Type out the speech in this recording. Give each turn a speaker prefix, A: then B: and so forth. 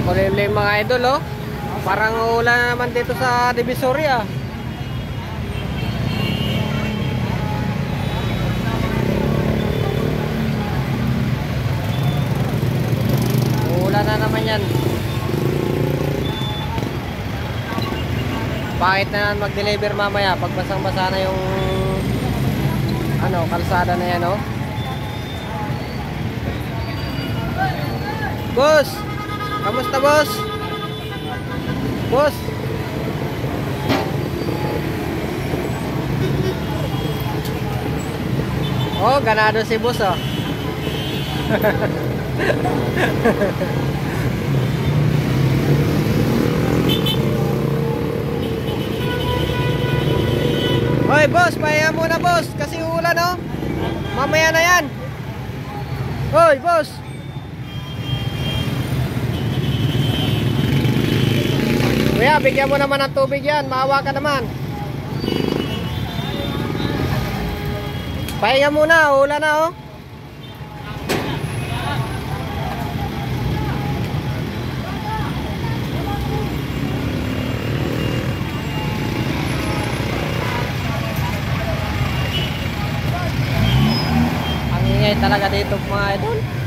A: Makulimlim mga idol, oh. Parang ulan na naman dito sa Divisoria. Ulan na naman yan. Bakit na mag-deliver mamaya pag basang-basa na yung kalsada na yan, oh. Boss, kamusta boss? Boss. Oh, ganado si boss, oh. Hoy boss, pahinga muna boss kasi ulan, oh. Mamaya na yan. Hoy boss. Kuya, bigyan mo naman ng tubig yan. Maawa ka naman. Pahinga muna, ulan na, oh. Ang ingay talaga dito mga idol.